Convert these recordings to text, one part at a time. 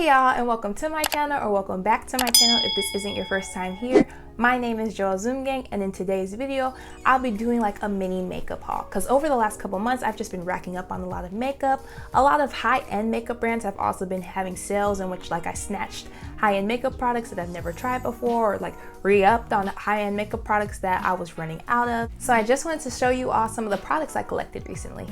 Hey y'all, and welcome to my channel, or welcome back to my channel if this isn't your first time here. My name is Joel Zoomgang, and in today's video I'll be doing like a mini makeup haul, because over the last couple months I've just been racking up on a lot of makeup. A lot of high-end makeup brands have also been having sales in which like I snatched high-end makeup products that I've never tried before, or like re-upped on high-end makeup products that I was running out of. So I just wanted to show you all some of the products I collected recently.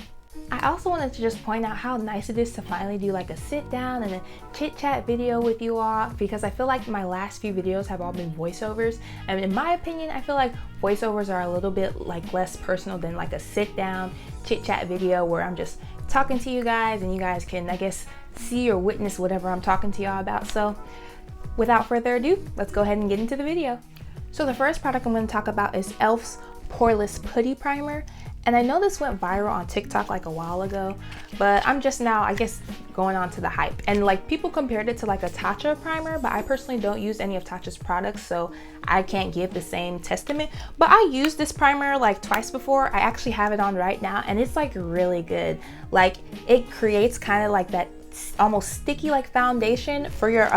I also wanted to just point out how nice it is to finally do like a sit down and a chit chat video with you all, because I feel like my last few videos have all been voiceovers, and in my opinion I feel like voiceovers are a little bit like less personal than like a sit down chit chat video where I'm just talking to you guys and you guys can, I guess, see or witness whatever I'm talking to y'all about. So without further ado, let's go ahead and get into the video. So the first product I'm going to talk about is e.l.f.'s Poreless Putty Primer. And I know this went viral on TikTok like a while ago, but I'm just now, I guess, going on to the hype. And like people compared it to like a Tarte primer, but I personally don't use any of Tarte's products, so I can't give the same testament. But I used this primer like twice before. I actually have it on right now, and it's like really good. Like it creates kind of like that almost sticky like foundation for your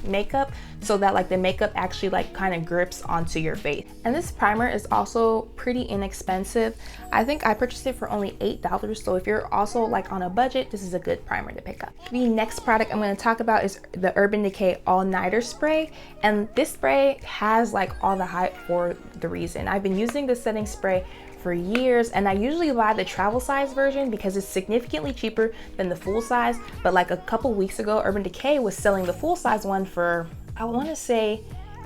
makeup, so that like the makeup actually like kind of grips onto your face. And this primer is also pretty inexpensive. I think I purchased it for only $8, so if you're also like on a budget, this is a good primer to pick up. The next product I'm going to talk about is the Urban Decay All Nighter Spray, and this spray has like all the hype for the reason. I've been using this setting spray for years, and I usually buy the travel size version because it's significantly cheaper than the full size. But like a couple weeks ago, Urban Decay was selling the full size one for, I want to say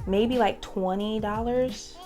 maybe like $20.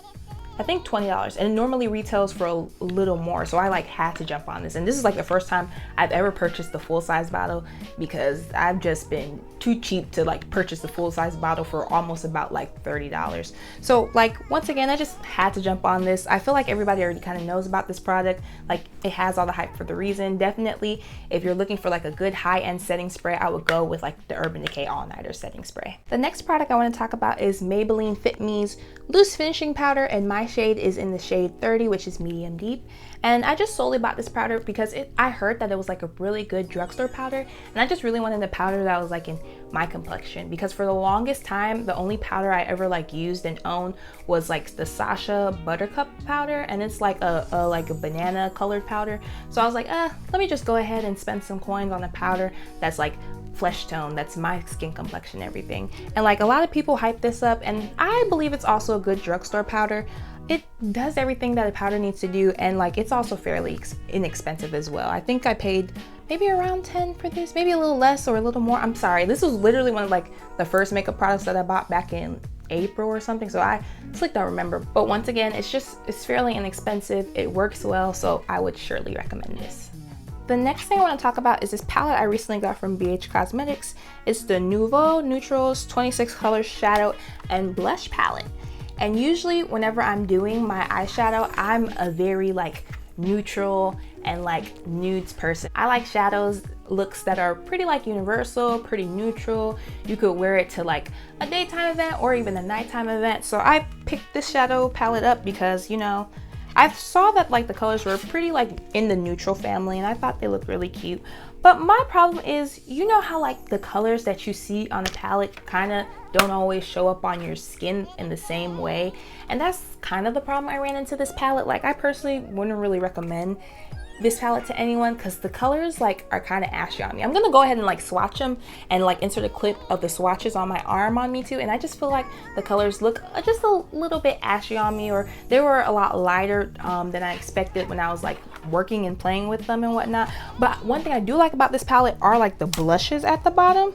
I think $20, and it normally retails for a little more, so I like had to jump on this. And this is like the first time I've ever purchased the full size bottle, because I've just been too cheap to like purchase the full size bottle for almost about like $30. So like once again, I just had to jump on this. I feel like everybody already kind of knows about this product. Like it has all the hype for the reason. Definitely if you're looking for like a good high-end setting spray, I would go with like the Urban Decay All Nighter setting spray. The next product I want to talk about is Maybelline Fit Me's loose finishing powder, and my shade is in the shade 30, which is medium deep. And I just solely bought this powder because I heard that it was like a really good drugstore powder, and I just really wanted a powder that was like in my complexion, because for the longest time the only powder I ever like used and owned was like the Sasha Buttercup powder, and it's like a banana colored powder. So I was like, let me just go ahead and spend some coins on a powder that's like flesh tone, that's my skin complexion, everything. And like a lot of people hype this up, and I believe it's also a good drugstore powder. It does everything that a powder needs to do, and like it's also fairly inexpensive as well. I think I paid maybe around 10 for this, maybe a little less or a little more. I'm sorry, this was literally one of like the first makeup products that I bought back in April or something, so I just like don't remember. But once again, it's fairly inexpensive, it works well, so I would surely recommend this. The next thing I want to talk about is this palette I recently got from BH Cosmetics. It's the Noveau Neutrals 26 Color Shadow and Blush Palette. And usually whenever I'm doing my eyeshadow, I'm a very like neutral and like nudes person. I like shadows looks that are pretty like universal, pretty neutral. You could wear it to like a daytime event or even a nighttime event. So I picked this shadow palette up because, you know, I saw that like the colors were pretty like in the neutral family, and I thought they looked really cute. But my problem is, you know how like the colors that you see on a palette kind of don't always show up on your skin in the same way. And that's kind of the problem I ran into this palette. Like I personally wouldn't really recommend this palette to anyone because the colors like are kind of ashy on me. I'm gonna go ahead and like swatch them and like insert a clip of the swatches on my arm on me too, and I just feel like the colors look just a little bit ashy on me, or they were a lot lighter than I expected when I was like working and playing with them and whatnot. But one thing I do like about this palette are like the blushes at the bottom.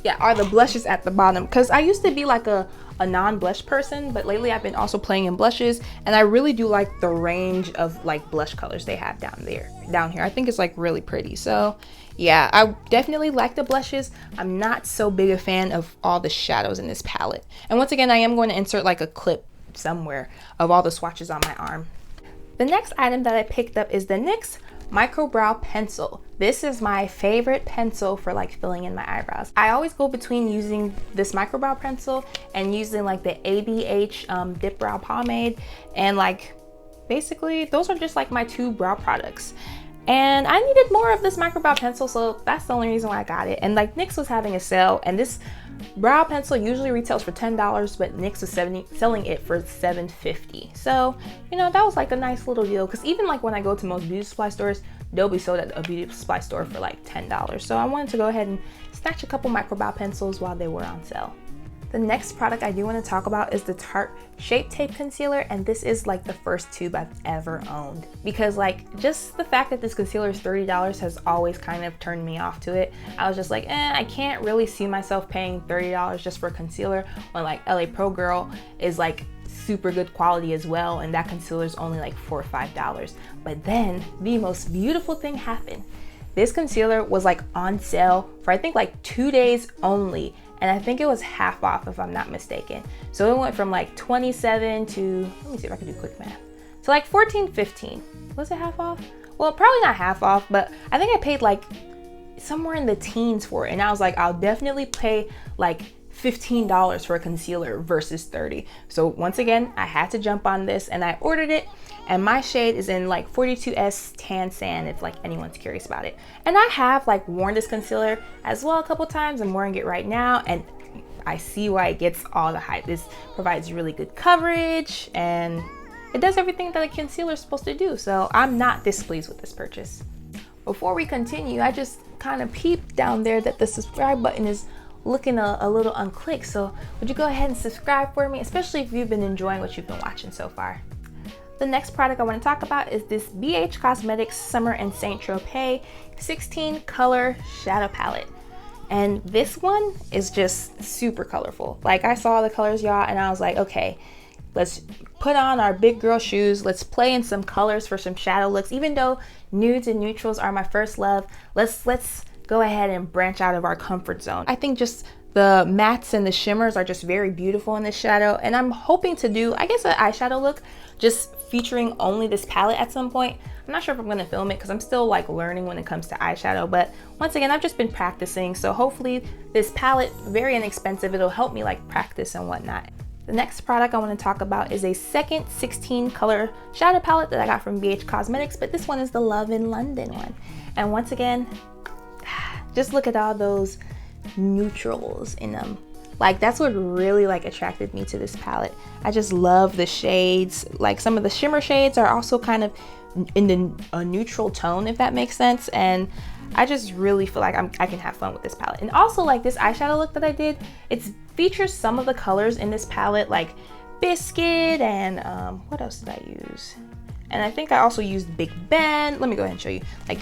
Yeah, are the blushes at the bottom, because I used to be like a non-blush person, but lately I've been also playing in blushes, and I really do like the range of like blush colors they have down here. I think it's like really pretty. So yeah, I definitely like the blushes. I'm not so big a fan of all the shadows in this palette. And once again, I am going to insert like a clip somewhere of all the swatches on my arm. The next item that I picked up is the NYX Microbrow Pencil. This is my favorite pencil for like filling in my eyebrows. I always go between using this microbrow pencil and using like the ABH Dip Brow Pomade, and like basically those are just like my two brow products. And I needed more of this microbrow pencil, so that's the only reason why I got it. And like NYX was having a sale, and this brow pencil usually retails for $10, but NYX was selling it for $7.50. So, you know, that was like a nice little deal, because even like when I go to most beauty supply stores, they'll be sold at a beauty supply store for like $10. So I wanted to go ahead and snatch a couple microbrow pencils while they were on sale. The next product I do want to talk about is the Tarte Shape Tape Concealer, and this is like the first tube I've ever owned, because like just the fact that this concealer is $30 has always kind of turned me off to it. I was just like, I can't really see myself paying $30 just for concealer when like LA Pro Girl is like super good quality as well, and that concealer is only like $4 or $5. But then the most beautiful thing happened. This concealer was like on sale for I think like 2 days only, and I think it was half off if I'm not mistaken. So it went from like 27 to, let me see if I can do quick math, to like 14, 15. Was it half off? Well, probably not half off, but I think I paid like somewhere in the teens for it. And I was like, I'll definitely pay like $15 for a concealer versus 30. So once again, I had to jump on this and I ordered it, and my shade is in like 42S Tan Sand, if like anyone's curious about it. And I have like worn this concealer as well a couple times. I'm wearing it right now, and I see why it gets all the hype. This provides really good coverage, and it does everything that a concealer is supposed to do. So I'm not displeased with this purchase. Before we continue, I just kind of peeped down there that the subscribe button is looking a little unclicked. So would you go ahead and subscribe for me, especially if you've been enjoying what you've been watching so far. The next product I want to talk about is this BH Cosmetics Summer and Saint Tropez 16 color shadow palette. And this one is just super colorful. Like, I saw the colors, y'all, and I was like, okay, let's put on our big girl shoes. Let's play in some colors for some shadow looks. Even though nudes and neutrals are my first love, let's go ahead and branch out of our comfort zone. I think just the mattes and the shimmers are just very beautiful in this shadow, and I'm hoping to do, I guess, an eyeshadow look just featuring only this palette at some point. I'm not sure if I'm gonna film it because I'm still like learning when it comes to eyeshadow, but once again, I've just been practicing, so hopefully this palette, very inexpensive, it'll help me like practice and whatnot. The next product I want to talk about is a second 16 color shadow palette that I got from BH Cosmetics, but this one is the Love in London one. And once again, just look at all those neutrals in them. Like, that's what really like attracted me to this palette. I just love the shades. Like, some of the shimmer shades are also kind of in a neutral tone, if that makes sense. And I just really feel like I can have fun with this palette. And also, like, this eyeshadow look that I did, it features some of the colors in this palette, like Biscuit and what else did I use? And I think I also used Big Ben. Let me go ahead and show you. Like,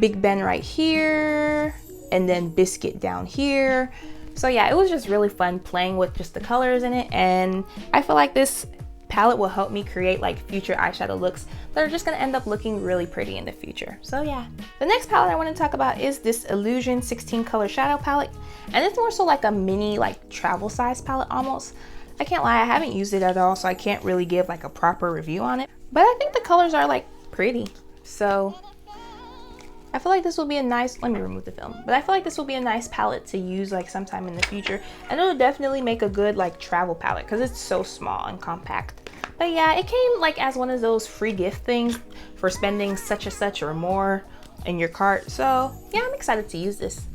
Big Ben right here, and then Biscuit down here. So yeah, it was just really fun playing with just the colors in it, and I feel like this palette will help me create like future eyeshadow looks that are just gonna end up looking really pretty in the future. So yeah, the next palette I want to talk about is this Illusion 16 color shadow palette, and it's more so like a mini like travel size palette almost. I can't lie, I haven't used it at all, so I can't really give like a proper review on it, but I think the colors are like pretty. So I feel like this will be a nice, let me remove the film, but I feel like this will be a nice palette to use like sometime in the future, and it'll definitely make a good like travel palette because it's so small and compact. But yeah, it came like as one of those free gift things for spending such and such or more in your cart. So yeah, I'm excited to use this.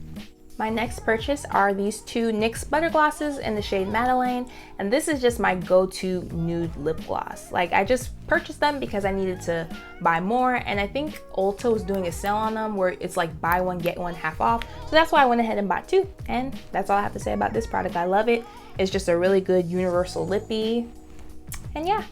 My next purchase are these two NYX butter glosses in the shade Madeleine, and this is just my go-to nude lip gloss. Like, I just purchased them because I needed to buy more, and I think Ulta was doing a sale on them where it's like buy one get one half off, so that's why I went ahead and bought two. And that's all I have to say about this product. I love it. It's just a really good universal lippy, and yeah.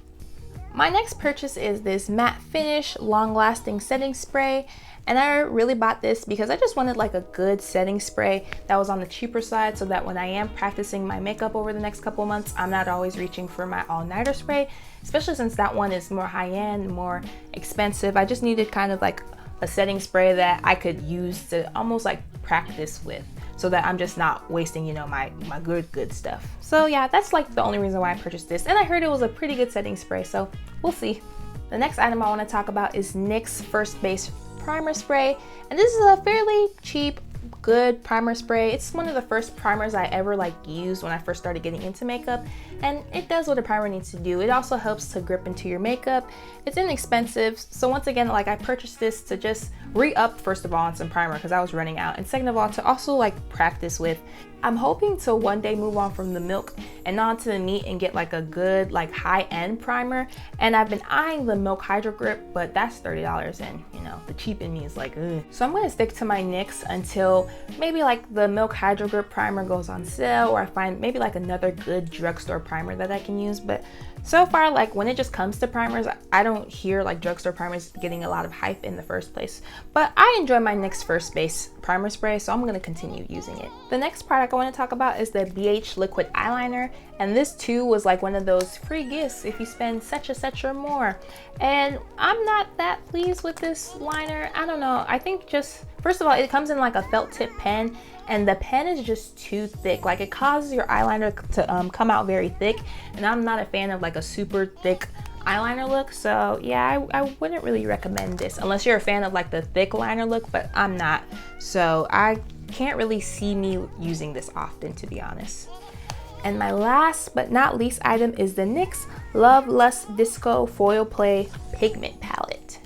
My next purchase is this matte finish long-lasting setting spray, and I really bought this because I just wanted like a good setting spray that was on the cheaper side, so that when I am practicing my makeup over the next couple months, I'm not always reaching for my all-nighter spray, especially since that one is more high-end, more expensive. I just needed kind of like a setting spray that I could use to almost like practice with, so that I'm just not wasting, you know, my good stuff. So yeah, that's like the only reason why I purchased this, and I heard it was a pretty good setting spray, so we'll see. The next item I want to talk about is NYX First Base Primer Spray, and this is a fairly cheap, good primer spray. It's one of the first primers I ever like used when I first started getting into makeup, and it does what a primer needs to do. It also helps to grip into your makeup. It's inexpensive, so once again, like, I purchased this to just re-up, first of all, on some primer because I was running out, and second of all, to also like practice with. I'm hoping to one day move on from the Milk and onto the Meet and get like a good like high-end primer. And I've been eyeing the Milk Hydro Grip, but that's $30, and you know, the cheap in me is like, ugh. So I'm gonna stick to my NYX until maybe like the Milk Hydro Grip primer goes on sale, or I find maybe like another good drugstore primer that I can use. But so far, like, when it just comes to primers, I don't hear like drugstore primers getting a lot of hype in the first place. But I enjoy my NYX First Base primer spray, so I'm gonna continue using it. The next product I want to talk about is the BH Liquid Eyeliner, and this too was like one of those free gifts if you spend such or more. And I'm not that pleased with this liner. I don't know. I think just, first of all, it comes in like a felt tip pen, and the pen is just too thick. Like, it causes your eyeliner to come out very thick, and I'm not a fan of like a super thick eyeliner look. So yeah, I wouldn't really recommend this unless you're a fan of like the thick liner look, but I'm not. So I can't really see me using this often, to be honest. And my last but not least item is the NYX Love Lust Disco Foil Play Pigment Palette.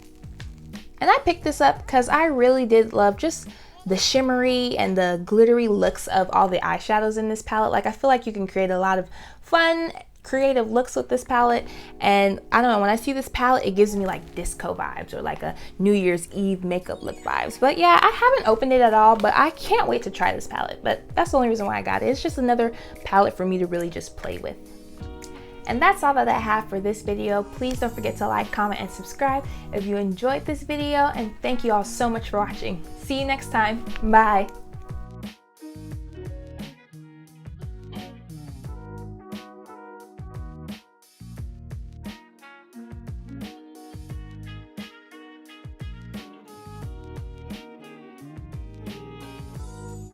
And I picked this up because I really did love just the shimmery and the glittery looks of all the eyeshadows in this palette. Like, I feel like you can create a lot of fun, creative looks with this palette, and I don't know, when I see this palette, it gives me like disco vibes or like a New Year's Eve makeup look vibes. But yeah, I haven't opened it at all, but I can't wait to try this palette. But that's the only reason why I got it. It's just another palette for me to really just play with. And that's all that I have for this video. Please don't forget to like, comment, and subscribe if you enjoyed this video, and thank you all so much for watching. See you next time. Bye.